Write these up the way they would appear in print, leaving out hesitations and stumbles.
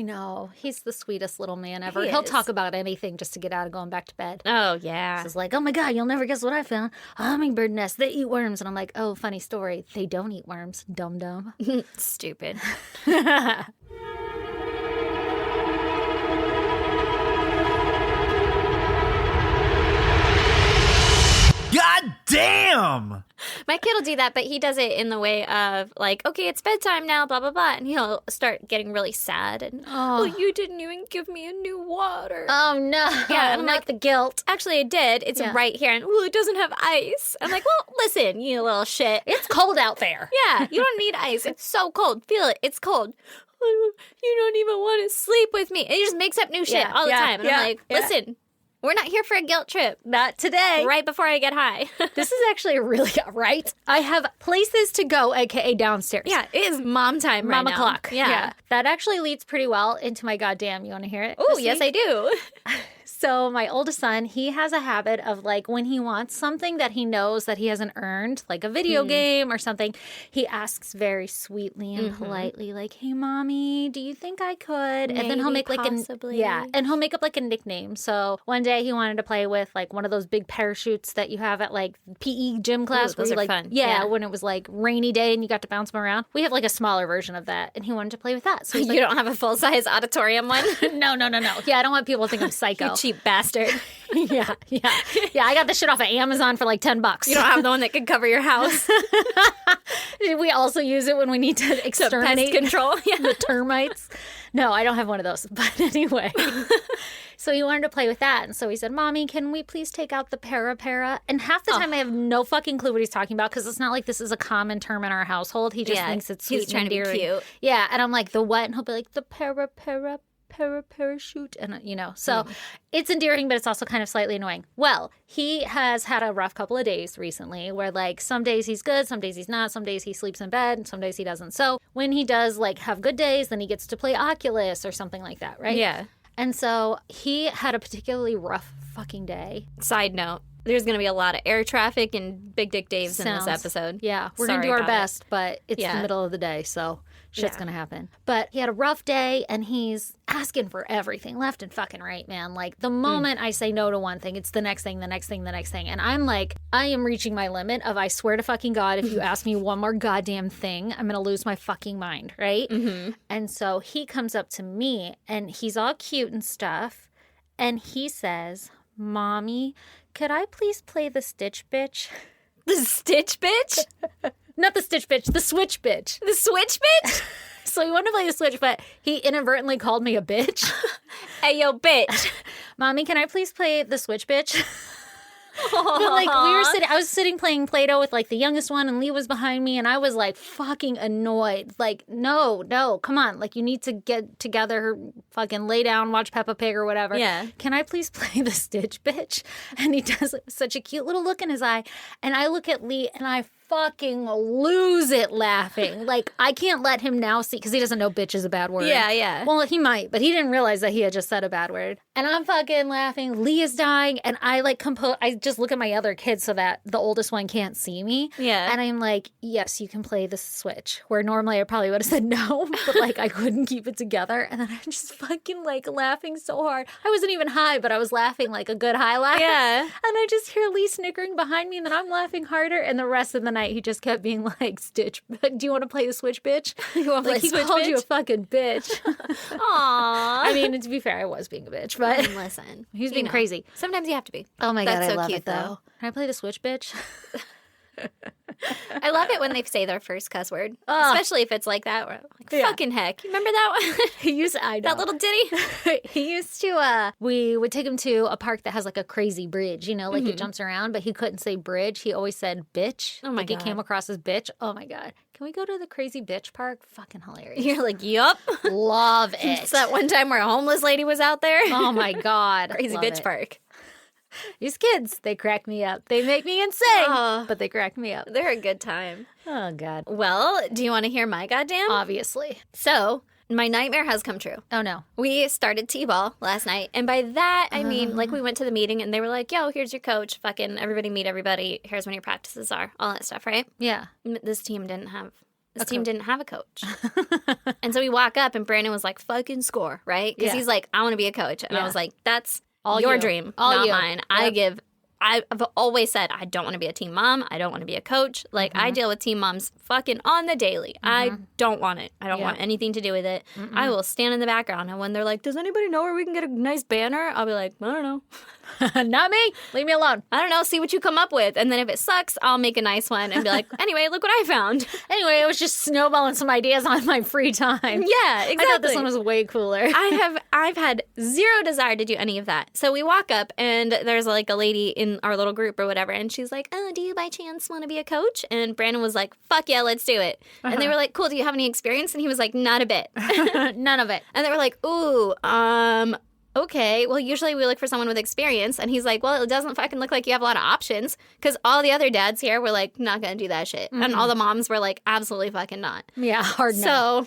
know. He's the sweetest little man ever. He He'll is. talk about anything just to get out of going back to bed. Oh, yeah. He's like, oh my God, you'll never guess what I found. A hummingbird nest. They eat worms. And I'm like, oh, funny story. They don't eat worms. Dum-dum. Stupid. God damn! My kid will do that, but he does it in the way of like, okay, it's bedtime now, blah, blah, blah. And he'll start getting really sad. And, oh, you didn't even give me a new water. Oh, no. Yeah, and I'm not like, the guilt. Actually, I did. It's right here. And, it doesn't have ice. I'm like, well, listen, you little shit. It's cold out there. Yeah, you don't need ice. It's so cold. Feel it. It's cold. You don't even want to sleep with me. And he just makes up new shit all the time. And I'm like, listen, we're not here for a guilt trip. Not today. Right before I get high. This is actually really right. I have places to go, aka downstairs. Yeah, it is mom time right Mom now. o'clock. Yeah. That actually leads pretty well into my goddamn. You want to hear it? Oh, yes, I do. So my oldest son, he has a habit of like when he wants something that he knows that he hasn't earned, like a video game or something, he asks very sweetly and politely, like, "Hey, mommy, do you think I could?" And then he'll make like and he'll make up like a nickname. So one day he wanted to play with like one of those big parachutes that you have at like PE gym class. Ooh, those are like, fun. Yeah, when it was like rainy day and you got to bounce them around. We have like a smaller version of that, and he wanted to play with that. So he's You don't have a full-size auditorium one? No. Yeah, I don't want people to think I'm psycho. You cheap bastard. Yeah. I got this shit off of Amazon for like $10. You don't have the one that can cover your house. We also use it when we need to exterminate pest control. Yeah. the termites. No, I don't have one of those. But anyway. So he wanted to play with that. And so he said, Mommy, can we please take out the para? And half the time I have no fucking clue what he's talking about because it's not like this is a common term in our household. He just thinks it's sweet. He's trying and to be endearing. cute. Yeah. And I'm like, the what? And he'll be like, the parachute. And, so it's endearing, but it's also kind of slightly annoying. Well, he has had a rough couple of days recently where like some days he's good, some days he's not, some days he sleeps in bed, and some days he doesn't. So when he does like have good days, then he gets to play Oculus or something like that, right? Yeah. And so he had a particularly rough fucking day. Side note, there's going to be a lot of air traffic and Big Dick Daves in this episode. Yeah, we're going to do our best, but it's the middle of the day, so shit's going to happen. But he had a rough day, and he's asking for everything, left and fucking right, man. Like, the moment I say no to one thing, it's the next thing, the next thing, the next thing. And I'm like, I am reaching my limit of, I swear to fucking God, if you ask me one more goddamn thing, I'm going to lose my fucking mind, right? Mm-hmm. And so he comes up to me, and he's all cute and stuff, and he says, Mommy, could I please play the Stitch Bitch? The Stitch Bitch? Not the Stitch Bitch, the Switch Bitch. The Switch Bitch? So he wanted to play the Switch, but he inadvertently called me a bitch. Hey, yo, bitch. Mommy, can I please play the Switch Bitch? But like I was sitting playing Play-Doh with like the youngest one, and Lee was behind me, and I was like fucking annoyed. Like, no, come on. Like, you need to get together, fucking lay down, watch Peppa Pig or whatever. Yeah. Can I please play the Stitch Bitch? And he does such a cute little look in his eye. And I look at Lee and I fucking lose it laughing. Like, I can't let him now see, because he doesn't know bitch is a bad word. Yeah. Well, he might, but he didn't realize that he had just said a bad word. And I'm fucking laughing. Lee is dying, and I like I just look at my other kids so that the oldest one can't see me. Yeah. And I'm like, yes, you can play the Switch. Where normally I probably would have said no, but like I couldn't keep it together. And then I'm just fucking like laughing so hard. I wasn't even high, but I was laughing like a good high laugh. Yeah. And I just hear Lee snickering behind me, and then I'm laughing harder. And the rest of the night, he just kept being like, Stitch, do you want to play the Switch, bitch? You want to play Like, he Switch, called bitch? you a fucking bitch. Aww. I mean, to be fair, I was being a bitch, but Listen. he was being crazy. Sometimes you have to be. Oh my God, That's I so love cute, it, though. Can I play the Switch, bitch? I love it when they say their first cuss word, especially if it's like that. We're like, fucking heck. You remember that one? That little ditty? He used to, we would take him to a park that has like a crazy bridge, like it jumps around, but he couldn't say bridge. He always said bitch. Oh my God. God. He came across as bitch. Oh my God. Can we go to the crazy bitch park? Fucking hilarious. You're like, yup. Love it. It's that one time where a homeless lady was out there. Oh my God. Crazy Love bitch it. park. These kids, they crack me up. They make me insane, Oh. but they crack me up. They're a good time. Oh God. Well, do you want to hear my goddamn? Obviously. So, my nightmare has come true. Oh no. We started T-ball last night, and by that, I mean, like, we went to the meeting, and they were like, yo, here's your coach, fucking everybody meet everybody, here's when your practices are, all that stuff, right? Yeah. This team didn't have This team didn't have a coach. And so we walk up and Brandon was like, fucking score, right? Because he's like, I want to be a coach. And I was like, that's all your dream, not mine. Yep. I've always said, I don't want to be a team mom. I don't want to be a coach. Like, I deal with team moms fucking on the daily. I don't want it. I don't want anything to do with it. I will stand in the background. And when they're like, does anybody know where we can get a nice banner? I'll be like, I don't know. Not me. Leave me alone. I don't know. See what you come up with. And then if it sucks, I'll make a nice one and be like, anyway, look what I found. Anyway, it was just snowballing some ideas on my free time. Yeah, exactly. I thought this one was way cooler. I've had zero desire to do any of that. So we walk up and there's like a lady in our little group or whatever. And she's like, oh, do you by chance want to be a coach? And Brandon was like, fuck yeah, let's do it. And they were like, cool, do you have any experience? And he was like, not a bit. None of it. And they were like, ooh, okay, well, usually we look for someone with experience. And he's like, well, it doesn't fucking look like you have a lot of options. Because all the other dads here were like, not going to do that shit. And all the moms were like, absolutely fucking not. Yeah, hard no. So,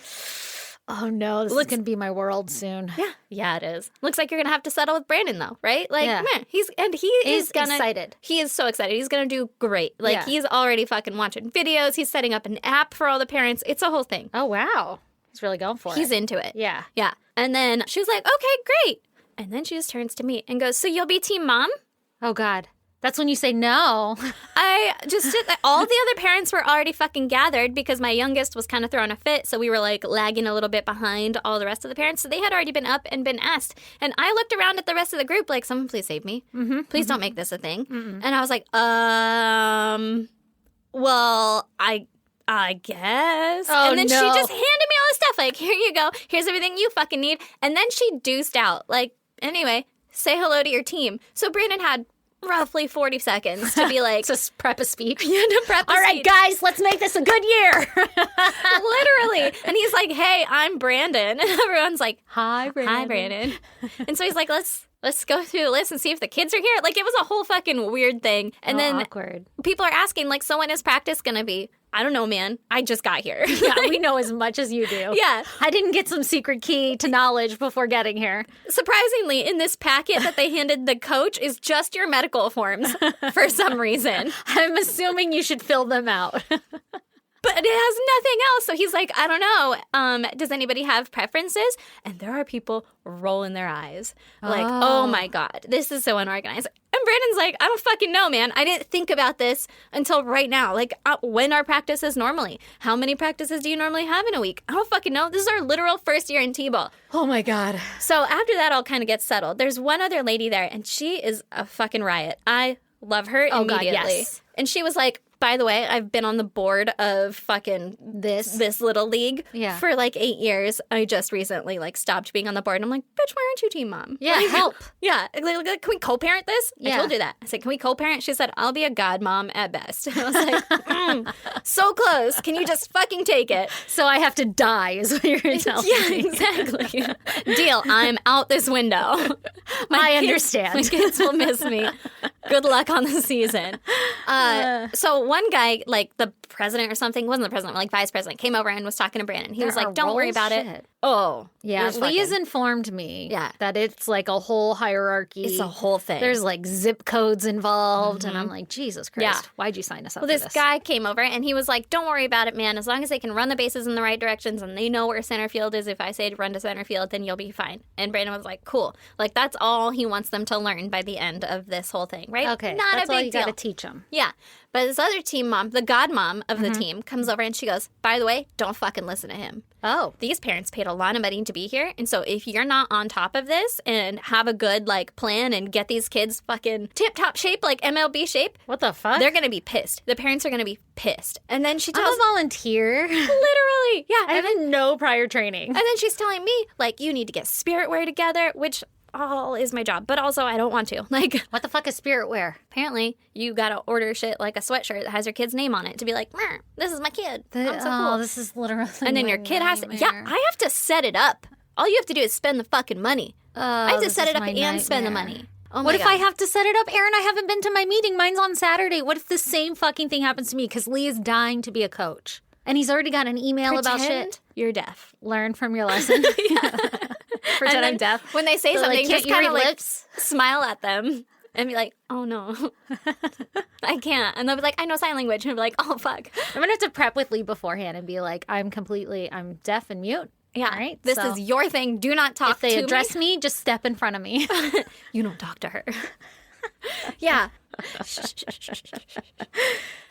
oh no, this is going to be my world soon. Yeah, it is. Looks like you're going to have to settle with Brandon, though, right? Like, man, he is excited. He is so excited. He's going to do great. Like, he's already fucking watching videos. He's setting up an app for all the parents. It's a whole thing. Oh, wow. He's really going for it. He's into it. Yeah. Yeah. And then she was like, okay, great. And then she just turns to me and goes, so you'll be team mom? Oh, God. That's when you say no. I just did that. All the other parents were already fucking gathered because my youngest was kind of throwing a fit. So we were like lagging a little bit behind all the rest of the parents. So they had already been up and been asked. And I looked around at the rest of the group like, someone please save me. Please don't make this a thing. And I was like, well, I guess. Oh, and then she just handed me all this stuff. Like, here you go. Here's everything you fucking need. And then she deuced out. Like, anyway, say hello to your team. So Brandon had roughly 40 seconds to be like... to prep a speech. Yeah, to prep a speech. All right, guys, let's make this a good year. Literally. And he's like, hey, I'm Brandon. And everyone's like, hi, Brandon. Hi, Brandon. And so he's like, let's go through the list and see if the kids are here. Like, it was a whole fucking weird thing. And then awkward. People are asking, like, so when is practice going to be? I don't know, man. I just got here. Yeah, we know as much as you do. Yeah. I didn't get some secret key to knowledge before getting here. Surprisingly, in this packet that they handed the coach is just your medical forms for some reason. I'm assuming you should fill them out. But it has nothing else. So he's like, I don't know. Does anybody have preferences? And there are people rolling their eyes. Like, oh my God, this is so unorganized. And Brandon's like, I don't fucking know, man. I didn't think about this until right now. Like, when are practices normally? How many practices do you normally have in a week? I don't fucking know. This is our literal first year in T-ball. Oh my God. So after that all kind of gets settled, there's one other lady there, and she is a fucking riot. I love her immediately. God, yes. And she was like, by the way, I've been on the board of fucking this little league for like 8 years. I just recently like stopped being on the board. And I'm like, bitch, why aren't you team mom? Yeah, like, help. Yeah. Like, can we co-parent this? Yeah. I told you that. I said, can we co-parent? She said, I'll be a godmom at best. And I was like, so close. Can you just fucking take it? So I have to die is what you're telling me. Yeah, exactly. Deal. I'm out this window. I understand. My kids will miss me. Good luck on the season. So one guy, like the president or something, wasn't the president, like vice president, came over and was talking to Brandon. He was like, don't worry about it. Oh, yeah. Lee has informed me that it's like a whole hierarchy. It's a whole thing. There's like zip codes involved. And I'm like, Jesus Christ, why'd you sign us up for this? Well, this guy came over and he was like, don't worry about it, man. As long as they can run the bases in the right directions and they know where center field is, if I say to run to center field, then you'll be fine. And Brandon was like, cool. Like, that's all he wants them to learn by the end of this whole thing, right? Okay. Not that's a big all you deal. got to teach them. Yeah. But this other team mom, the godmom of the team, comes over and she goes, by the way, don't fucking listen to him. Oh. These parents paid a lot of money to be here. And so if you're not on top of this and have a good, like, plan and get these kids fucking tip-top shape, like MLB shape. What the fuck? They're going to be pissed. The parents are going to be pissed. And then she tells... I'm a volunteer. Literally. Yeah. I have no prior training. And then she's telling me, like, you need to get spirit wear together, which... all is my job, but also I don't want to. Like, what the fuck is spirit wear? Apparently, you gotta order shit like a sweatshirt that has your kid's name on it to be like, this is my kid. I'm so cool. This is literally. And then your kid has to. Yeah, I have to set it up. All you have to do is spend the fucking money. I have to set it up and spend the money. Oh what if I have to set it up? Aaron, I haven't been to my meeting. Mine's on Saturday. What if the same fucking thing happens to me? Because Lee is dying to be a coach. And he's already got an email about shit. You're deaf. Learn from your lesson. Pretend I'm deaf. When they say something, just kind of like smile at them and be like, oh no. I can't. And they'll be like, I know sign language. And I'll be like, oh, fuck. I'm going to have to prep with Lee beforehand and be like, I'm deaf and mute. Yeah. All right. This is your thing. Do not talk to me. If they address me, just step in front of me. You don't talk to her. Yeah.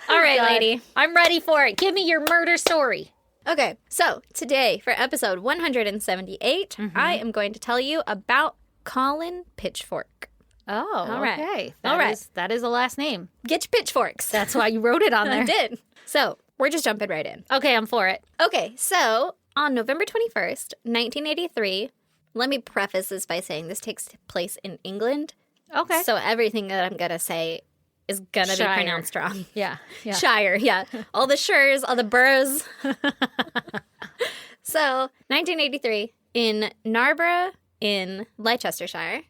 All right, lady. I'm ready for it. Give me your murder story. Okay. So today, for episode 178, I am going to tell you about Colin Pitchfork. Oh, all right. Okay. All right. That is a last name. Get your pitchforks. That's why you wrote it on there. I did. So we're just jumping right in. Okay, I'm for it. Okay, so on November 21st, 1983, let me preface this by saying this takes place in England. Okay. So everything that I'm going to say is going to be pronounced wrong. Yeah. Shire, yeah. All the shires, all the boroughs. So, 1983, in Narborough in Leicestershire,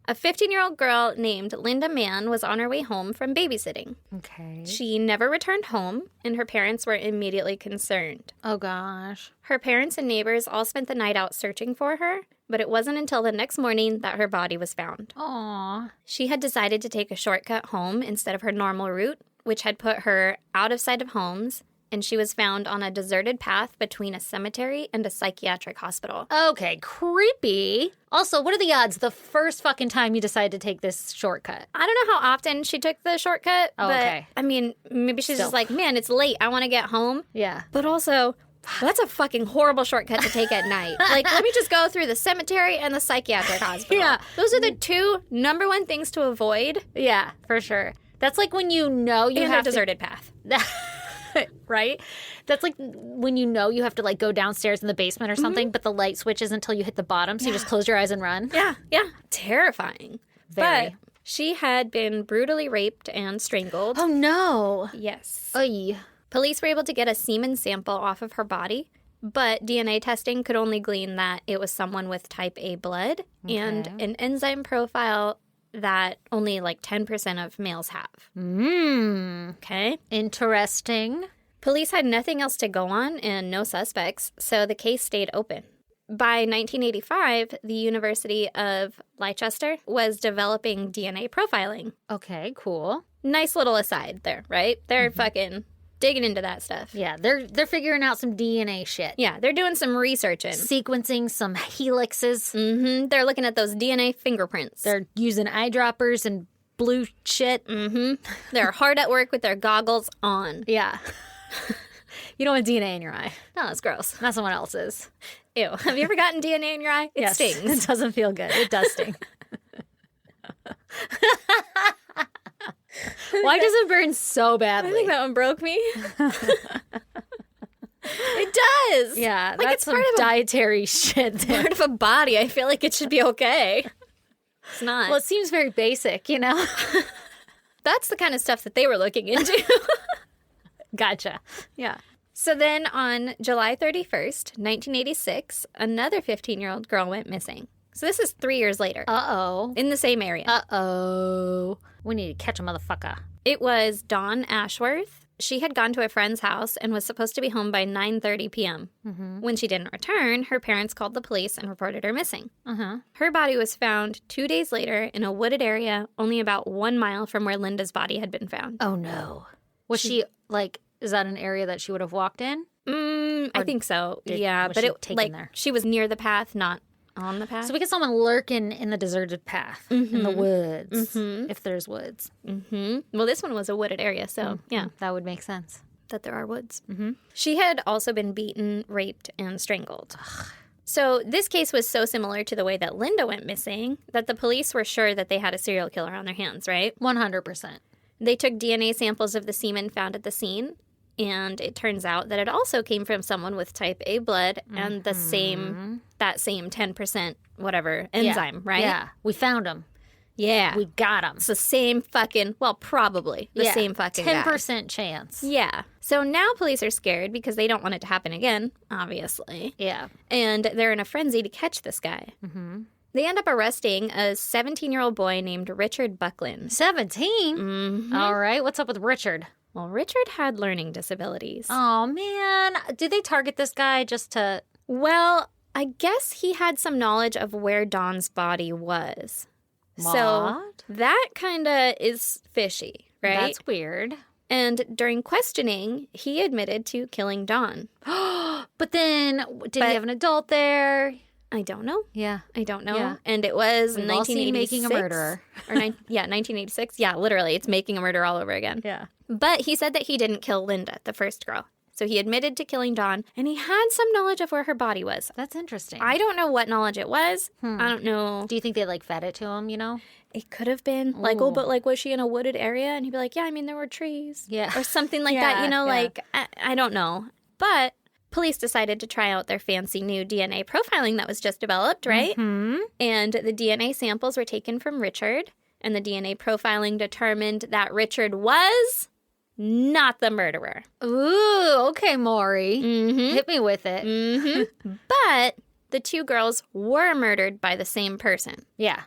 a 15-year-old girl named Linda Mann was on her way home from babysitting. Okay. She never returned home, and her parents were immediately concerned. Oh, gosh. Her parents and neighbors all spent the night out searching for her, but it wasn't until the next morning that her body was found. Aw. She had decided to take a shortcut home instead of her normal route, which had put her out of sight of homes, and she was found on a deserted path between a cemetery and a psychiatric hospital. Okay, creepy. Also, what are the odds the first fucking time you decide to take this shortcut? I don't know how often she took the shortcut, but, okay. I mean, maybe she's just like, man, it's late. I want to get home. Yeah. But also, that's a fucking horrible shortcut to take at night. Like, let me just go through the cemetery and the psychiatric hospital. Yeah. Those are the two number one things to avoid. Yeah, for sure. That's like when you know you have a deserted path. Right? That's like when you know you have to like go downstairs in the basement or something, but the light switches until you hit the bottom, so you just close your eyes and run. Yeah. Terrifying. Very. But she had been brutally raped and strangled. Oh, no. Yes. Oy. Police were able to get a semen sample off of her body, but DNA testing could only glean that it was someone with type A blood and an enzyme profile that only like 10% of males have. Okay. Interesting. Police had nothing else to go on and no suspects, so the case stayed open. By 1985, the University of Leicester was developing DNA profiling. Okay, cool. Nice little aside there, right? They're fucking digging into that stuff. Yeah, they're figuring out some DNA shit. Yeah, they're doing some researching. Sequencing some helixes. They're looking at those DNA fingerprints. They're using eyedroppers and blue shit. They're hard at work with their goggles on. Yeah. You don't want DNA in your eye. No, it's gross. Not someone else's. Ew. Have you ever gotten DNA in your eye? It stings. It doesn't feel good. It does sting. Why does it burn so badly? I think that one broke me. It does. Yeah, like that's it's some part of dietary shit there. part of a body. I feel like it should be okay. It's not. Well, it seems very basic, you know? That's the kind of stuff that they were looking into. Gotcha. Yeah. So then on July 31st, 1986, another 15-year-old girl went missing. So this is 3 years later. Uh-oh. In the same area. Uh-oh. We need to catch a motherfucker. It was Dawn Ashworth. She had gone to a friend's house and was supposed to be home by 9:30 p.m. When she didn't return, her parents called the police and reported her missing. Her body was found 2 days later in a wooded area only about 1 mile from where Linda's body had been found. Oh, no. Was she, like, is that an area that she would have walked in? I think so. Yeah, was but she it taken there? she was near the path, not on the path. So we get someone lurking in the deserted path, in the woods, if there's woods. Well, this one was a wooded area, so yeah. That would make sense. That there are woods. She had also been beaten, raped, and strangled. So this case was so similar to the way that Linda went missing that the police were sure that they had a serial killer on their hands, right? 100%. They took DNA samples of the semen found at the scene, and it turns out that it also came from someone with type A blood and that same 10% whatever enzyme, right? Yeah. We found him. Yeah. We got him. It's the same fucking, well, probably the same fucking 10% chance. Yeah. So now police are scared because they don't want it to happen again, obviously. Yeah. And they're in a frenzy to catch this guy. They end up arresting a 17-year-old boy named Richard Buckland. 17? All right. What's up with Richard? Well, Richard had learning disabilities. Oh, man. Did they target this guy just to... Well, I guess he had some knowledge of where Dawn's body was. What? So that kind of is fishy, right? That's weird. And during questioning, he admitted to killing Dawn. But then, did he have an adult there? I don't know. Yeah. I don't know. Yeah. And it was We've all seen 1986. Making a Murderer. 1986. Yeah, literally. It's Making a Murder all over again. Yeah. But he said that he didn't kill Linda, the first girl. So he admitted to killing Dawn, and he had some knowledge of where her body was. That's interesting. I don't know what knowledge it was. I don't know. Do you think they, like, fed it to him, you know? It could have been. Like, oh, but, like, was she in a wooded area? And he'd be like, yeah, I mean, there were trees. Yeah. Or something like that, you know? Like, I don't know. But police decided to try out their fancy new DNA profiling that was just developed, right? Mm-hmm. And the DNA samples were taken from Richard, and the DNA profiling determined that Richard was not the murderer. Ooh, okay, Maury. Mm-hmm. Hit me with it. Mm-hmm. But the two girls were murdered by the same person. Yeah.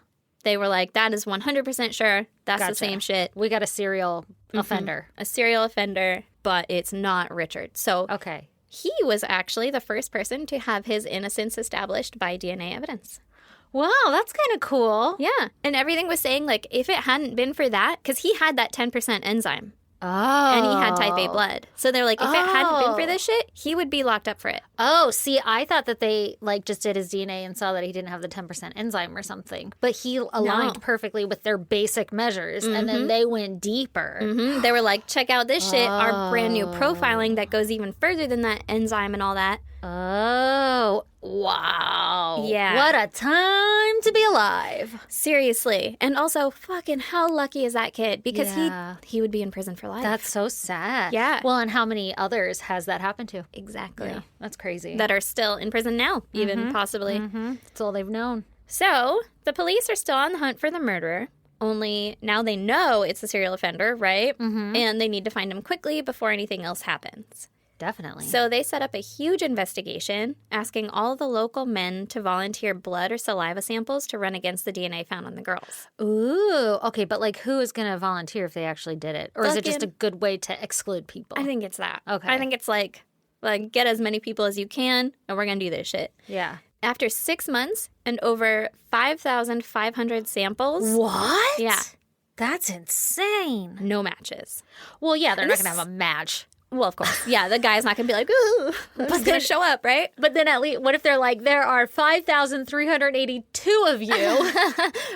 They were like, that is 100% sure. That's the same shit. We got a serial offender. A serial offender, but it's not Richard. So Okay. he was actually the first person to have his innocence established by DNA evidence. Wow, that's kind of cool. Yeah. And everything was saying, like, if it hadn't been for that, because he had that 10% enzyme. Oh. And he had type A blood. So they're like, if it hadn't been for this shit, he would be locked up for it. Oh, see, I thought that they, like, just did his DNA and saw that he didn't have the 10% enzyme or something. But he aligned perfectly with their basic measures, and then they went deeper. Mm-hmm. They were like, check out this shit, our brand new profiling that goes even further than that enzyme and all that. Oh, wow. Yeah. What a time to be alive. Seriously. And also, fucking how lucky is that kid? Because he would be in prison for life. That's so sad. Yeah. Well, and how many others has that happened to? Exactly. Yeah, that's crazy. That are still in prison now, even possibly. That's all they've known. So, the police are still on the hunt for the murderer. Only now they know it's a serial offender, right? And they need to find him quickly before anything else happens. Definitely. So they set up a huge investigation, asking all the local men to volunteer blood or saliva samples to run against the DNA found on the girls. Ooh, okay, but like who is going to volunteer if they actually did it? Or is it just a good way to exclude people? I think it's that. Okay. I think it's like get as many people as you can, and we're going to do this shit. Yeah. After 6 months and over 5,500 samples. What? Yeah. That's insane. No matches. Well, yeah, they're not going to have a match. Well, of course. Yeah, the guy's not going to be like, ooh, who's going to show up, right? But then at least, what if they're like, there are 5,382 of you,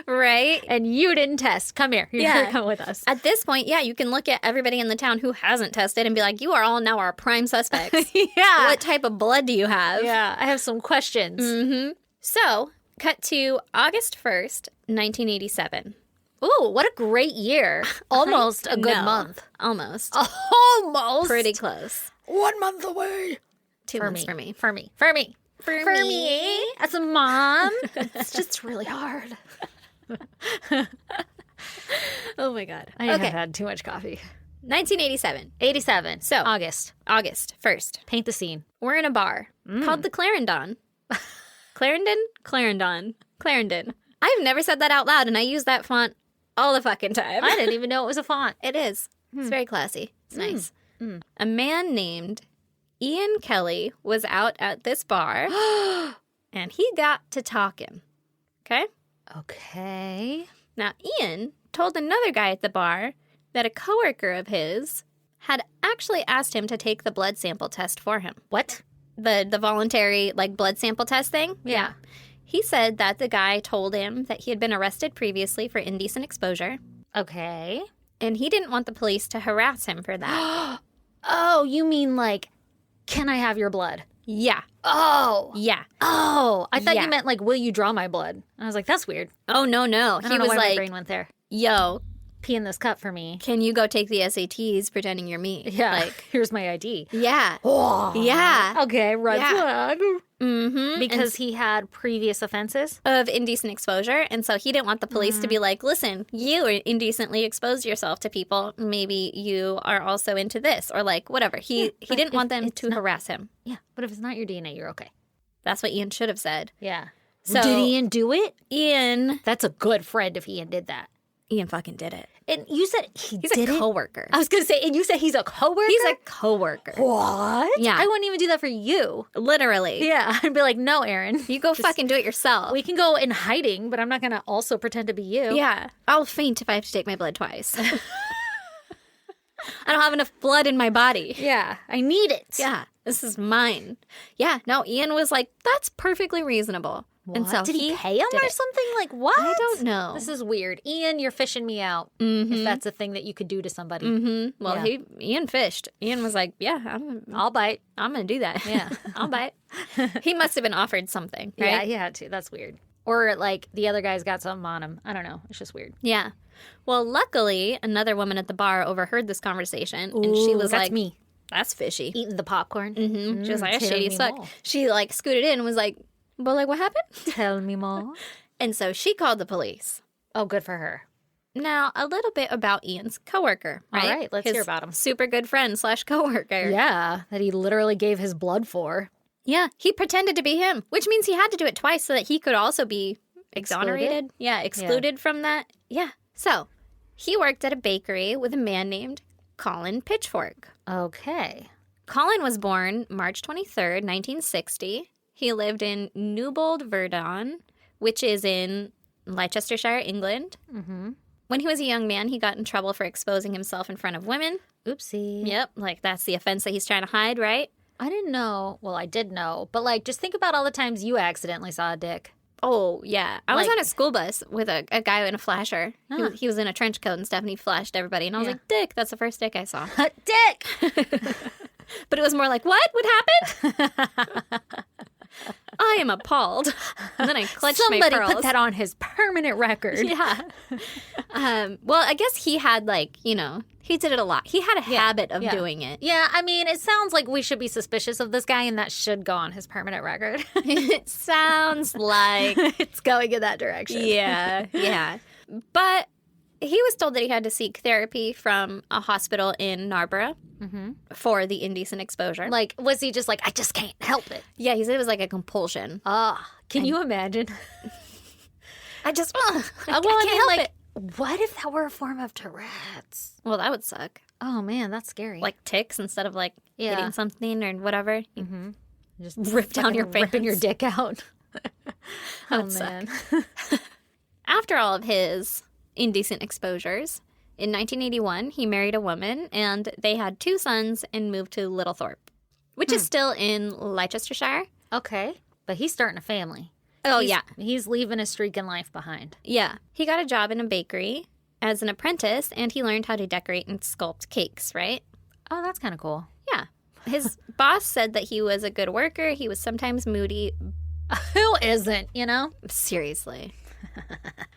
right? And you didn't test. Come here. You're come with us. At this point, yeah, you can look at everybody in the town who hasn't tested and be like, you are all now our prime suspects. Yeah. What type of blood do you have? Yeah, I have some questions. Mm-hmm. So, cut to August 1st, 1987. Ooh, what a great year. Almost a good month. Almost. Almost. Pretty close. 1 month away. 2 months for me. For me. For me. For For me. me. As a mom. It's just really hard. Oh my God. I have had too much coffee. 1987. 87. So, August 1st. Paint the scene. We're in a bar called the Clarendon. Clarendon. I've never said that out loud, and I use that font all the fucking time. I didn't even know it was a font. It is. It's very classy. It's nice. A man named Ian Kelly was out at this bar, and he got to talking. Okay? Okay. Now, Ian told another guy at the bar that a coworker of his had actually asked him to take the blood sample test for him. What? The voluntary, like, blood sample test thing? Yeah. He said that the guy told him that he had been arrested previously for indecent exposure. Okay. And he didn't want the police to harass him for that. Oh, you mean like, can I have your blood? Yeah. Oh. Yeah. Oh. I thought Yeah. you meant like, will you draw my blood? And I was like, that's weird. Oh, no. I don't He know was why my like, brain went there. yo, Pee in this cup for me. can you go take the SATs pretending you're me? Yeah. Like, Here's my ID. yeah. Oh. Yeah. Okay, red Yeah. flag. Mm-hmm. Because he had previous offenses? Of indecent exposure. And so he didn't want the police to be like, listen, you indecently exposed yourself to people. Maybe you are also into this or like whatever. He didn't want them to harass him. Yeah, but if it's not your DNA, you're okay. That's what Ian should have said. Yeah. So did Ian do it? Ian That's a good friend if Ian did that. fucking did it. And you said he's He's a coworker. I was going to say, and you said he's a coworker? He's a coworker. What? Yeah. I wouldn't even do that for you. Literally. Yeah. I'd be like, no, Aaron. You go fucking do it yourself. We can go in hiding, but I'm not going to also pretend to be you. Yeah. I'll faint if I have to take my blood twice. I don't have enough blood in my body. Yeah, I need it. Yeah, this is mine. Yeah, no, Ian was like, that's perfectly reasonable. What? And so did he pay him or something? Like, what? I don't know. This is weird. Ian, you're fishing me out. If that's a thing that you could do to somebody. Well, Ian fished. Ian was like, yeah, I'll bite. I'm going to do that. Yeah. I'll bite. He must have been offered something, right? Yeah, he had to. That's weird. Or like the other guy's got something on him. I don't know. It's just weird. Yeah. Well, luckily, another woman at the bar overheard this conversation. And she was that's like, me. That's fishy. Eating the popcorn. She was like, that's shady as fuck. more. She like scooted in and was like, well, like, what happened? Tell me more. And so she called the police. Oh, good for her. Now, a little bit about Ian's coworker, right? All right, let's His hear about him. Super good friend / coworker. Yeah, that he literally gave his blood for. Yeah, he pretended to be him, which means he had to do it twice so that he could also be exonerated. Yeah, excluded from that. Yeah. So, he worked at a bakery with a man named Colin Pitchfork. Okay. Colin was born March 23rd, 1960. He lived in Newbold, Verdon, which is in Leicestershire, England. When he was a young man, he got in trouble for exposing himself in front of women. Oopsie. Yep, like that's the offense that he's trying to hide, right? I didn't know. Well, I did know. But like, just think about all the times you accidentally saw a dick. Oh, yeah. I was Like- on a school bus with a guy in a flasher. He was in a trench coat and stuff, and he flashed everybody. And I was like, dick, that's the first dick I saw. Dick! But it was more like, what? What happened? I am appalled. And then I clutched my pearls. Somebody put that on his permanent record. Yeah. Well, I guess he had he did it a lot. He had a habit of doing it. Yeah, I mean, it sounds like we should be suspicious of this guy, and that should go on his permanent record. It sounds like it's going in that direction. Yeah. But he was told that he had to seek therapy from a hospital in Narborough for the indecent exposure. Like, was he just like, I just can't help it? Yeah, he said it was like a compulsion. Can you imagine? I just, well, I can't help it. What if that were a form of Tourette's? Well, that would suck. Oh, man, that's scary. Like ticks instead of like hitting something or whatever. Just rip down your pants. ripping your dick out. Oh, man. After all of his indecent exposures, in 1981, he married a woman, and they had 2 sons and moved to Littlethorpe, which is still in Leicestershire. Okay, but he's starting a family. Oh, He's leaving a streak in life behind. Yeah. He got a job in a bakery as an apprentice, and he learned how to decorate and sculpt cakes, right? Oh, that's kind of cool. Yeah. His boss said that he was a good worker. He was sometimes moody. Who isn't, you know? Seriously.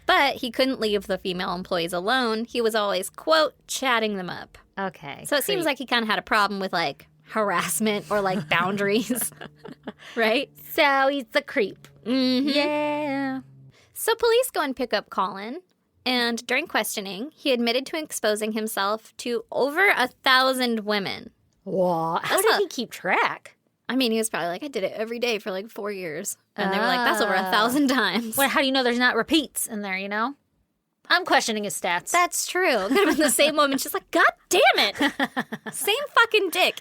But he couldn't leave the female employees alone. He was always, quote, chatting them up. Okay. So it seems like he kind of had a problem with, like, harassment or, like, boundaries. Right? So he's a creep. Yeah. So police go and pick up Colin. And during questioning, he admitted to exposing himself to over 1,000 women. What? How did he keep track? I mean, he was probably like, I did it every day for like 4 years. And they were like, that's over 1,000 times. Well, how do you know there's not repeats in there, you know? I'm questioning his stats. That's true. Could have been the same woman. She's like, God damn it. Same fucking dick.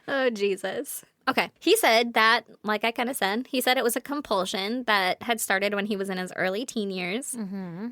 Oh, Jesus. Okay. He said that, like I kind of said, he said it was a compulsion that had started when he was in his early teen years.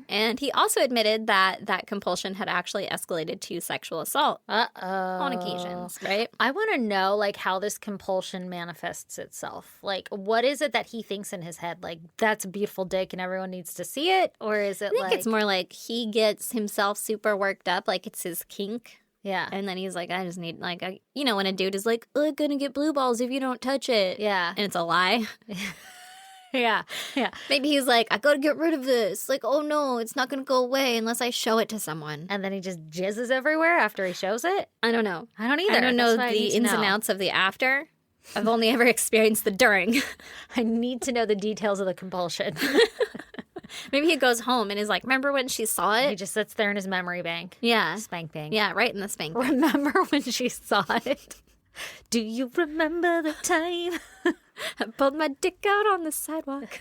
And he also admitted that that compulsion had actually escalated to sexual assault on occasions, right? I want to know, like, how this compulsion manifests itself. Like, what is it that he thinks in his head? Like, that's a beautiful dick and everyone needs to see it? Or is it I think it's more like he gets himself super worked up, like it's his kink. Yeah. And then he's like, I just need, like, when a dude is like, oh, I'm gonna get blue balls if you don't touch it. Yeah. And it's a lie. Yeah. Maybe he's like, I gotta get rid of this. Like, oh no, it's not gonna go away unless I show it to someone. And then he just jizzes everywhere after he shows it? I don't know. I don't either. I don't know That's why I the need to ins and know. outs of the after. I've only ever experienced the during. I need to know the details of the compulsion. Maybe he goes home and is like, remember when she saw He it? just sits there in his memory bank. Yeah. Spank bank. Yeah, right in the spank. Remember when she saw it? Do you remember the time? I pulled my dick out on the sidewalk.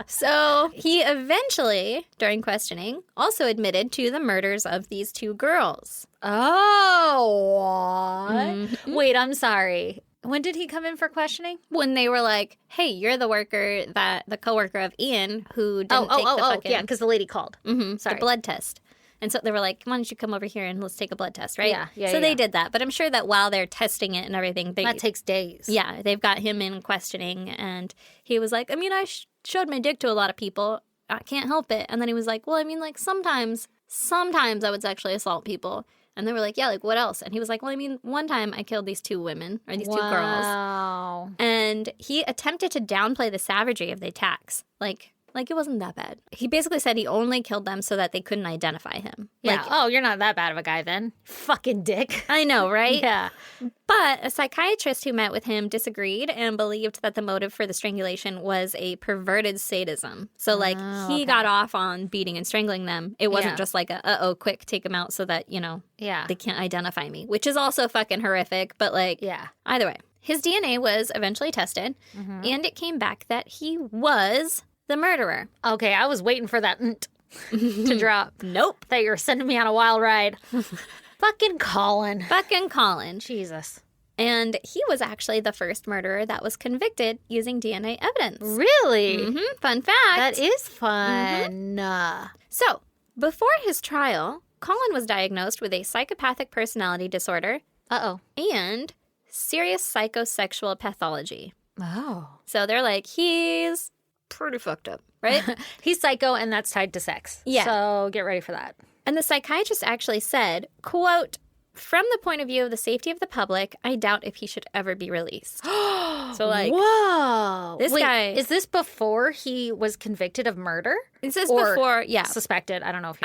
So he eventually, during questioning, also admitted to the murders of these 2 girls. Oh, what? Wait, I'm sorry. When did he come in for questioning? When they were like, hey, you're the coworker of Ian who didn't take the fucking... yeah, because the lady called. the blood test. And so they were like, why don't you come over here and let's take a blood test, right? Yeah. So they did that. But I'm sure that while they're testing it and everything, that takes days. Yeah, they've got him in questioning. And he was like, I mean, I showed my dick to a lot of people. I can't help it. And then he was like, well, I mean, like, sometimes I would sexually assault people. And they were like, yeah, like, what else? And he was like, well, I mean, one time I killed these 2 women, or these 2 girls. Wow. And he attempted to downplay the savagery of the attacks. Like it wasn't that bad. He basically said he only killed them so that they couldn't identify him. Yeah. Oh, you're not that bad of a guy then. Fucking dick. I know, right? Yeah. But a psychiatrist who met with him disagreed and believed that the motive for the strangulation was a perverted sadism. So, like, he got off on beating and strangling them. It wasn't just like quick, take them out so that, they can't identify me, which is also fucking horrific. But, like, either way. His DNA was eventually tested, and it came back that he was the murderer. Okay, I was waiting for that to drop. Nope. That you were sending me on a wild ride. Fucking Colin. Jesus. And he was actually the first murderer that was convicted using DNA evidence. Really? Fun fact. That is fun. So, before his trial, Colin was diagnosed with a psychopathic personality disorder. And serious psychosexual pathology. Oh. So they're like, he's pretty fucked up, right? He's psycho, and that's tied to sex. Yeah. So get ready for that. And the psychiatrist actually said, quote, from the point of view of the safety of the public, I doubt if he should ever be released. So, like, whoa. This guy. Is this before he was convicted of murder? This is before, suspected. I don't know if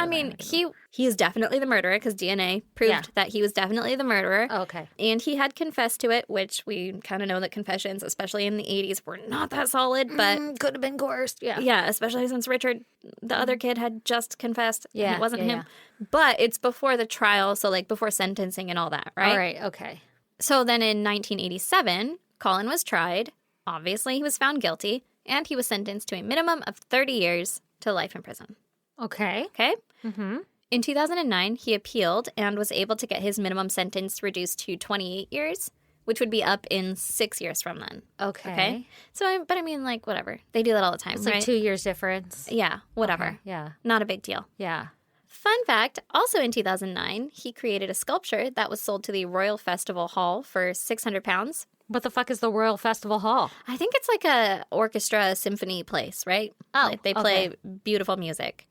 he is definitely the murderer because DNA proved that he was definitely the murderer. Oh, okay. And he had confessed to it, which we kind of know that confessions, especially in the 80s, were not that solid, but could have been coerced. Yeah. Yeah, especially since Richard, the other kid, had just confessed. Yeah. It wasn't him. Yeah. But it's before the trial, so like before sentencing and all that, right? All right. Okay. So then in 1987, Colin was tried. Obviously, he was found guilty, and he was sentenced to a minimum of 30 years to life in prison. Okay. Okay? In 2009, he appealed and was able to get his minimum sentence reduced to 28 years, which would be up in 6 years from then. Okay. So, but I mean, like, whatever. They do that all the time, It's right? like 2 years difference. Yeah, whatever. Okay. Yeah. Not a big deal. Yeah. Fun fact, also in 2009, he created a sculpture that was sold to the Royal Festival Hall for £600. What the fuck is the Royal Festival Hall? I think it's like a orchestra symphony place, right? Oh, like they play beautiful music.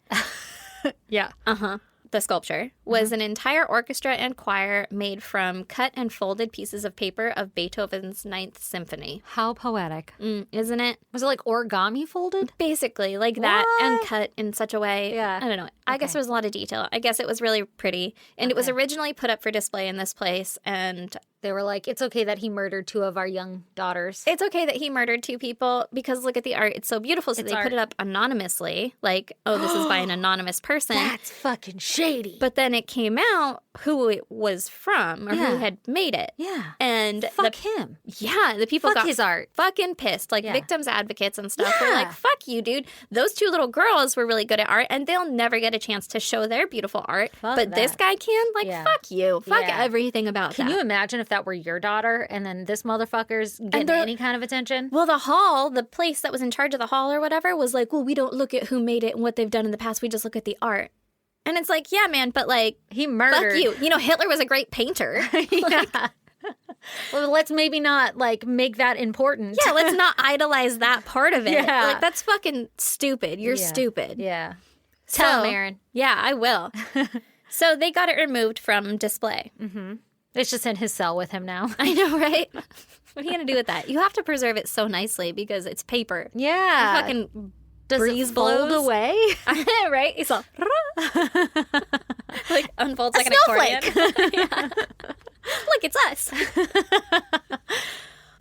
Yeah. The sculpture was an entire orchestra and choir made from cut and folded pieces of paper of Beethoven's Ninth Symphony. How poetic. Isn't it? Was it like origami folded? Basically, like that, and cut in such a way. Yeah. I don't know. I guess there was a lot of detail. I guess it was really pretty. And it was originally put up for display in this place, and they were like, it's okay that he murdered 2 of our young daughters. It's okay that he murdered 2 people because look at the art. It's so beautiful. So they put it up anonymously. Like, oh, this is by an anonymous person. That's fucking shady. But then it came out who it was from or who had made it. Yeah. And fuck him. Yeah. The people got his art. Fucking pissed. Like victims advocates and stuff were like, fuck you, dude. Those 2 little girls were really good at art and they'll never get a chance to show their beautiful art. But this guy can? Like, fuck you. Fuck everything about that. Can you imagine if that were your daughter and then this motherfucker's getting any kind of attention? Well, the hall, the place that was in charge of the hall or whatever was like, well, we don't look at who made it and what they've done in the past. We just look at the art. And it's like, yeah, man, but like, he murdered. Fuck you. You know, Hitler was a great painter. Well, let's maybe not like make that important. Yeah, let's not idolize that part of it. Yeah. Like, that's fucking stupid. You're stupid. Yeah. Tell him, Aaron. Yeah, I will. So they got it removed from display. It's just in his cell with him now. I know, right? What are you going to do with that? You have to preserve it so nicely because it's paper. Yeah. Fucking Does breeze it fold blows away? Right? It's all like unfolds like an snowflake. accordion. Yeah. Look, it's us.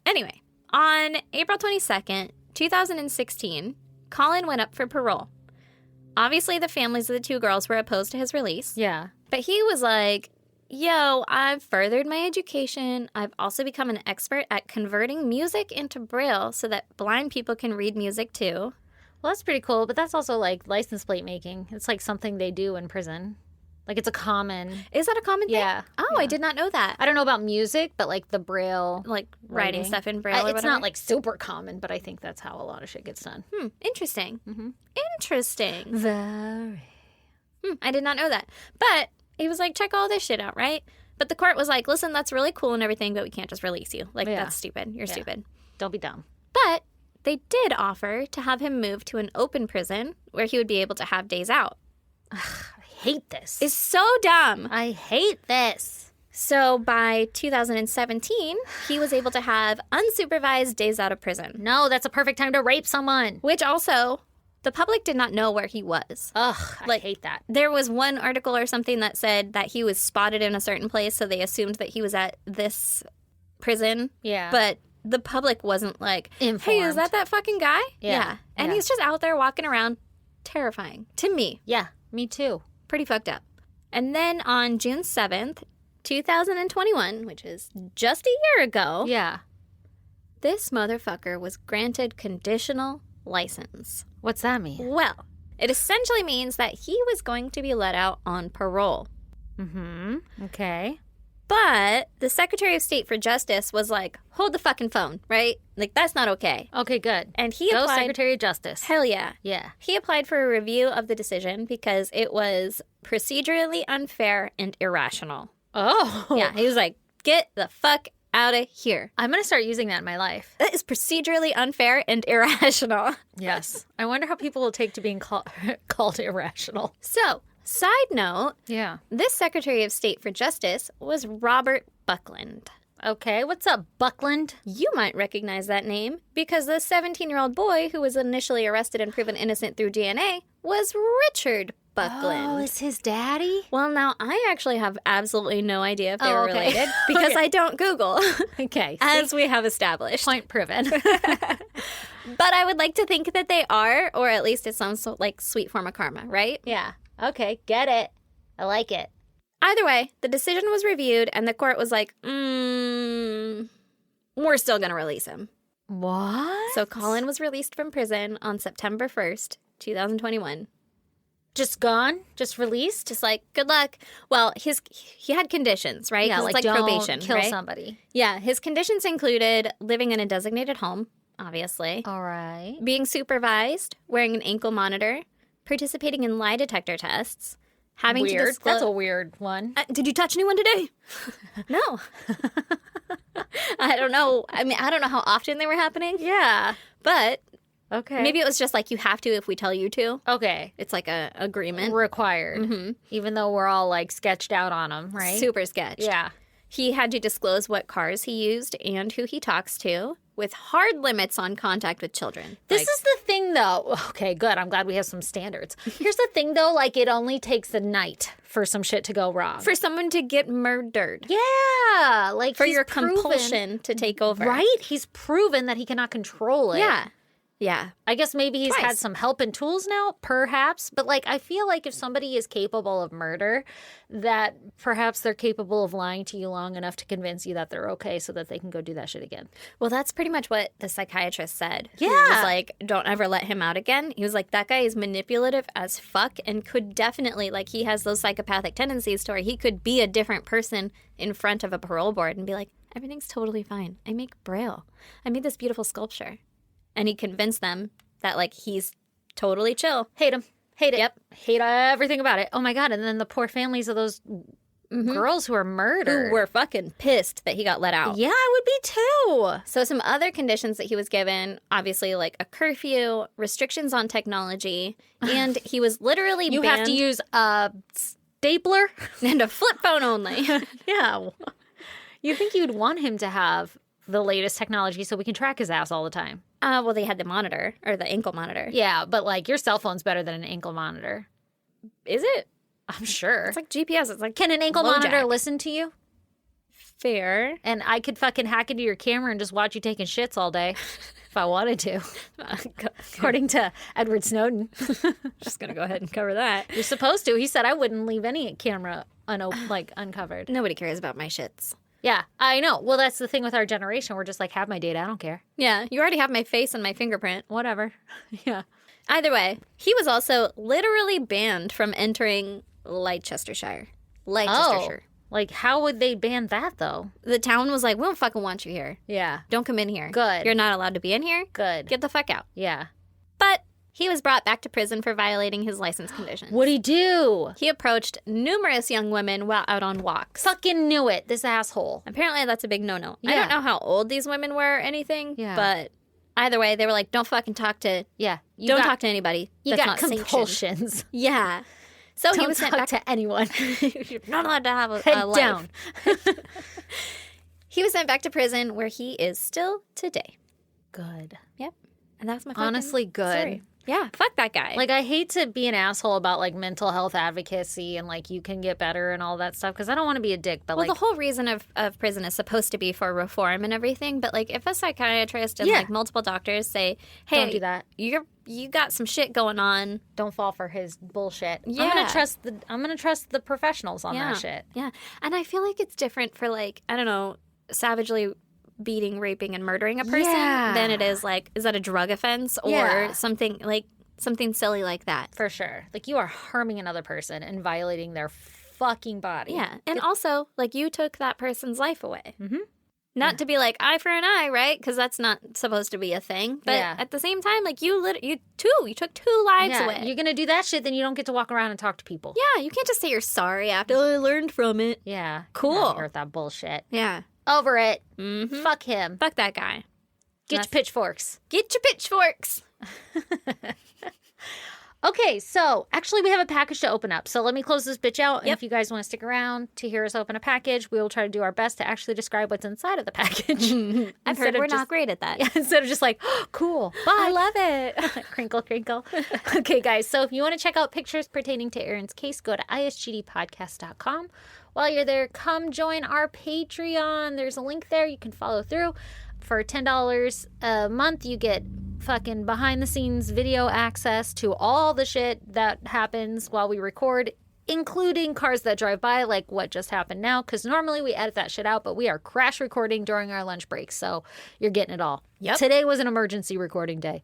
Anyway, on April 22nd, 2016, Colin went up for parole. Obviously, the families of the 2 girls were opposed to his release. Yeah. But he was like, yo, I've furthered my education. I've also become an expert at converting music into Braille so that blind people can read music too. Well, that's pretty cool, but that's also like license plate making. It's like something they do in prison. Like it's a common... Is that a common thing? Yeah. Oh, yeah. I did not know that. I don't know about music, but like the Braille... Like writing stuff in Braille or It's whatever? not like super common, but I think that's how a lot of shit gets done. Interesting. Interesting. Very. I did not know that. But he was like, check all this shit out, right? But the court was like, listen, that's really cool and everything, but we can't just release you. Like, that's stupid. You're stupid. Don't be dumb. But they did offer to have him move to an open prison where he would be able to have days out. Ugh, I hate this. It's so dumb. I hate this. So by 2017, he was able to have unsupervised days out of prison. No, that's a perfect time to rape someone. Which also, the public did not know where he was. Ugh, I hate that. There was one article or something that said that he was spotted in a certain place, so they assumed that he was at this prison. Yeah. But the public wasn't like, informed. Hey, is that fucking guy? Yeah. And he's just out there walking around. Terrifying. To me. Yeah, me too. Pretty fucked up. And then on June 7th, 2021, which is just a year ago, this motherfucker was granted conditional license. What's that mean? Well, it essentially means that he was going to be let out on parole. Okay. But the Secretary of State for Justice was like, hold the fucking phone, right? Like, that's not okay. Okay, good. And he Go applied... Secretary of Justice. Hell yeah. Yeah. He applied for a review of the decision because it was procedurally unfair and irrational. Oh. Yeah, he was like, get the fuck out of here. I'm going to start using that in my life. That is procedurally unfair and irrational. Yes. I wonder how people will take to being called irrational. So, side note, this Secretary of State for Justice was Robert Buckland. Okay, what's up, Buckland? You might recognize that name because the 17-year-old boy who was initially arrested and proven innocent through DNA was Richard Buckland. Oh, is his daddy? Well, now, I actually have absolutely no idea if they were related because I don't Google. Okay. As we have established. Point proven. But I would like to think that they are, or at least it's some sort like sweet form of karma, right? Yeah. Okay, get it. I like it. Either way, the decision was reviewed and the court was like, we're still going to release him. What? So Colin was released from prison on September 1st, 2021. Just gone? Just released? Just like, good luck. Well, he had conditions, right? Yeah, like don't probation, kill right? somebody. Yeah, his conditions included living in a designated home, obviously. All right. Being supervised, wearing an ankle monitor, participating in lie detector tests, having to disclose... That's a weird one. Did you touch anyone today? No. I don't know. I mean, I don't know how often they were happening. Yeah. But... Okay. Maybe it was just like you have to if we tell you to. Okay. It's like a agreement. Required. Even though we're all like sketched out on them, right? Super sketched. Yeah. He had to disclose what cars he used and who he talks to, with hard limits on contact with children. This is the thing, though. Okay, good. I'm glad we have some standards. Here's the thing, though. Like, it only takes a night for some shit to go wrong. For someone to get murdered. Yeah. Like, for your compulsion to take over. Right? He's proven that he cannot control it. Yeah. Yeah. I guess maybe he's had some help and tools now, perhaps. But, like, I feel like if somebody is capable of murder, that perhaps they're capable of lying to you long enough to convince you that they're okay so that they can go do that shit again. Well, that's pretty much what the psychiatrist said. Yeah. He was like, don't ever let him out again. He was like, that guy is manipulative as fuck and could definitely, like, he has those psychopathic tendencies to where he could be a different person in front of a parole board and be like, everything's totally fine. I make Braille. I made this beautiful sculpture. And he convinced them that, like, he's totally chill. Hate him. Hate it. Yep. Hate everything about it. Oh, my God. And then the poor families of those girls who were murdered. Who were fucking pissed that he got let out. Yeah, I would be too. So some other conditions that he was given, obviously, like a curfew, restrictions on technology, and he was literally You banned... have to use a stapler? And a flip phone only. Yeah. You think you'd want him to have the latest technology so we can track his ass all the time? Well, they had the monitor, or the ankle monitor. Yeah, but, like, your cell phone's better than an ankle monitor. Is it? I'm sure. It's like GPS. It's like, can an ankle monitor listen to you? Fair. And I could fucking hack into your camera and just watch you taking shits all day if I wanted to. According to Edward Snowden. Just going to go ahead and cover that. You're supposed to. He said I wouldn't leave any camera uncovered. Nobody cares about my shits. Yeah, I know. Well, that's the thing with our generation. We're just like, have my data. I don't care. Yeah, you already have my face and my fingerprint. Whatever. Yeah. Either way, he was also literally banned from entering Leicestershire. Leicestershire. Oh, like, how would they ban that, though? The town was like, we don't fucking want you here. Yeah. Don't come in here. Good. You're not allowed to be in here. Good. Get the fuck out. Yeah. But He was brought back to prison for violating his license conditions. What'd he do? He approached numerous young women while out on walks. Fucking knew it, this asshole. Apparently that's a big no-no. Yeah. I don't know how old these women were or anything, Yeah. but either way, they were like, don't fucking talk to... Yeah. Don't talk to anybody. You That's got not compulsions. sanctioned. Yeah. So he was sent back to anyone. You're not allowed to have a Head life. down. He was sent back to prison where he is still today. Good. Yep. And that's my fucking Honestly, good. story. Yeah, fuck that guy. Like, I hate to be an asshole about, like, mental health advocacy and, like, you can get better and all that stuff because I don't want to be a dick, but, well, like... the whole reason of prison is supposed to be for reform and everything, but, like, if a psychiatrist and, like, multiple doctors say, hey... Don't do that. You got some shit going on. Don't fall for his bullshit. Yeah. I'm gonna trust the professionals on that shit. Yeah. And I feel like it's different for, like, I don't know, savagely beating, raping, and murdering a person than it is, like, is that a drug offense or something, like... Something silly like that. For sure. Like, you are harming another person and violating their fucking body. Yeah. And also, like, you took that person's life away. Mm-hmm. Not to be like, eye for an eye, right? Because that's not supposed to be a thing. But at the same time, like, you took 2 lives away. You're going to do that shit, then you don't get to walk around and talk to people. Yeah. You can't just say you're sorry after I learned from it. Yeah. Cool. Heard that bullshit. Yeah. Over it. Mm-hmm. Fuck him. Fuck that guy. Get your pitchforks. Get your pitchforks. Okay, so actually we have a package to open up. So let me close this bitch out. And if you guys want to stick around to hear us open a package, we will try to do our best to actually describe what's inside of the package. I've heard we're not great at that. Yeah, instead of just like, oh, cool, bye. I love it. Crinkle, crinkle. Okay, guys, so if you want to check out pictures pertaining to Erin's case, go to isgdpodcast.com. While you're there, come join our Patreon. There's a link there. You can follow through. For $10 a month, you get fucking behind-the-scenes video access to all the shit that happens while we record, including cars that drive by, like what just happened now, because normally we edit that shit out, but we are crash recording during our lunch breaks, so you're getting it all. Yep. Today was an emergency recording day.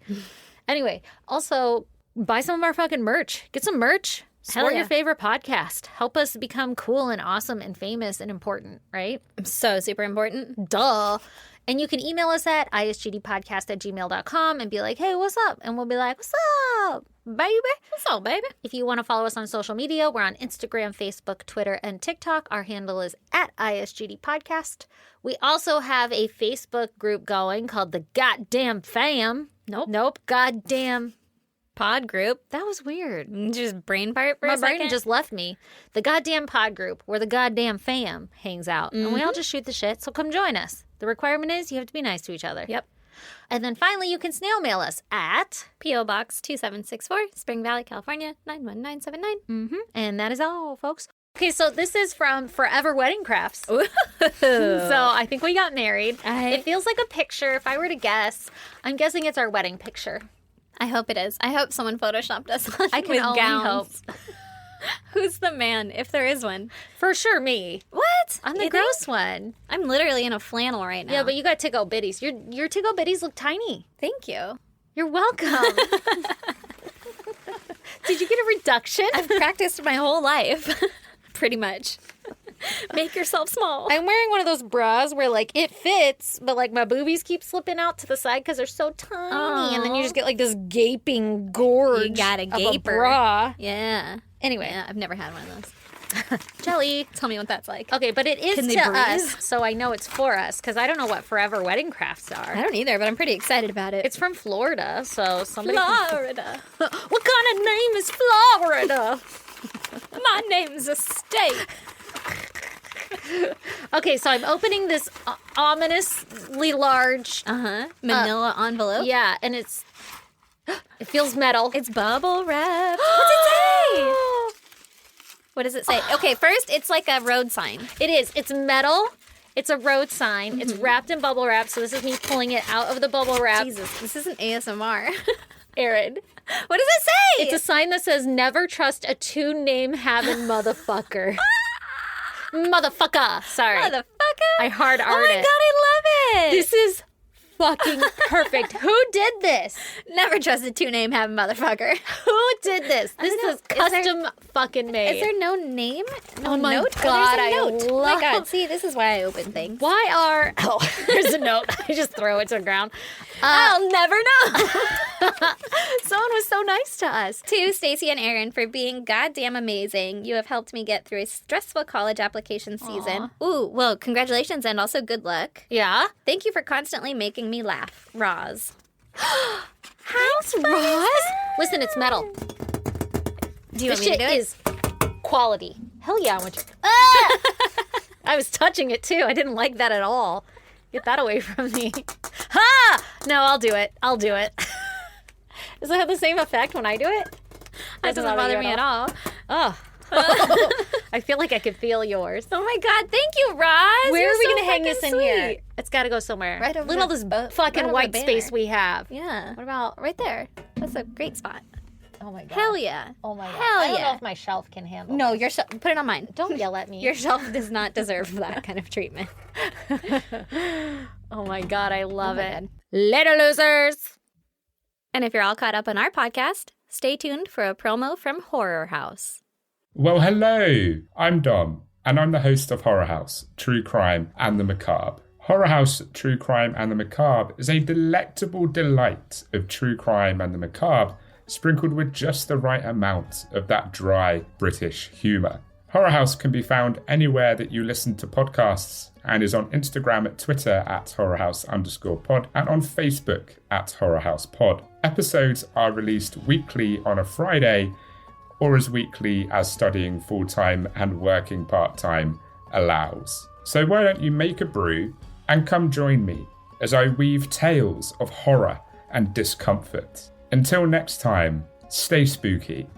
Anyway, also, buy some of our fucking merch. Get some merch. Support your favorite podcast. Help us become cool and awesome and famous and important, right? So super important. Duh. And you can email us at isgdpodcast@gmail.com and be like, hey, what's up? And we'll be like, what's up, baby? What's up, baby? If you want to follow us on social media, we're on Instagram, Facebook, Twitter, and TikTok. Our handle is at ISGDpodcast. We also have a Facebook group going called the Goddamn Fam. Nope. Goddamn Pod group. That was weird. Just brain fart for a second. My brain just left me. The Goddamn Pod group where the Goddamn Fam hangs out. And we all just shoot the shit, so come join us. The requirement is you have to be nice to each other. Yep. And then finally, you can snail mail us at P.O. Box 2764, Spring Valley, California, 91979. Mm-hmm. And that is all, folks. Okay, so this is from Forever Wedding Crafts. Ooh. So I think we got married. It feels like a picture. If I were to guess, I'm guessing it's our wedding picture. I hope it is. I hope someone photoshopped us on I can only hope. Who's the man, if there is one? For sure, me. What? I'm the gross one. I'm literally in a flannel right now. Yeah, but you got tickle bitties. Your tickle bitties look tiny. Thank you. You're welcome. Did you get a reduction? I've practiced my whole life. Pretty much. Make yourself small. I'm wearing one of those bras where, like, it fits, but, like, my boobies keep slipping out to the side because they're so tiny. Aww. And then you just get, like, this gaping gorge. You got a gaper. Bra. Yeah. Anyway. Yeah, I've never had one of those. Jelly. Tell me what that's like. Okay, but it is to us, so I know it's for us, because I don't know what Forever Wedding Crafts are. I don't either, but I'm pretty excited about it. It's from Florida, so somebody... Florida. What kind of name is Florida? My name's a state. Okay, so I'm opening this ominously large... manila envelope? Yeah, and it feels metal. It's bubble wrap. What's it say? What does it say? Okay, first, it's like a road sign. It is. It's metal. It's a road sign. Mm-hmm. It's wrapped in bubble wrap, so this is me pulling it out of the bubble wrap. Jesus, this isn't ASMR. Erin. What does it say? It's a sign that says, never trust a two-name having motherfucker. Motherfucker. Sorry. Motherfucker. I hard art it. Oh my God, I love it. This is fucking perfect. Who did this? Never trust a two-name having motherfucker. Who did this? This is custom fucking made. Is there no name? No oh my note? God, Oh, there's a note. Oh my God, see, this is why I open things. There's a note. I just throw it to the ground. I'll never know. Someone was so nice to us. To Stacy and Aaron for being goddamn amazing. You have helped me get through a stressful college application season. Ooh, well, congratulations and also good luck. Yeah. Thank you for constantly making me laugh. Roz. How's Roz? Listen, it's metal. Do you want me to do it? This shit is quality. Hell yeah, I want you. I was touching it too. I didn't like that at all. Get that away from me. Ha! No, I'll do it. Does it have the same effect when I do it? That doesn't bother me at all. Oh. I feel like I could feel yours. Oh my God, thank you, Roz. Where are we going to hang this in here? It's got to go somewhere. Right over Look at all this fucking white space we have. Yeah. What about right there? That's a great spot. Oh my God. Hell yeah. Oh my God. Hell I don't know yeah. if my shelf can handle No, this. your shelf. Put it on mine. Don't yell at me. Your shelf does not deserve that kind of treatment. Oh my God, I love it. God. Later, losers. And if you're all caught up on our podcast, stay tuned for a promo from Horror House. Well, hello. I'm Dom, and I'm the host of Horror House, True Crime and the Macabre. Horror House, True Crime and the Macabre is a delectable delight of true crime and the macabre, sprinkled with just the right amount of that dry British humour. Horror House can be found anywhere that you listen to podcasts and is on Instagram at Twitter at horrorhouse_pod and on Facebook at horrorhousepod. Episodes are released weekly on a Friday or as weekly as studying full-time and working part-time allows. So why don't you make a brew and come join me as I weave tales of horror and discomfort. Until next time, stay spooky.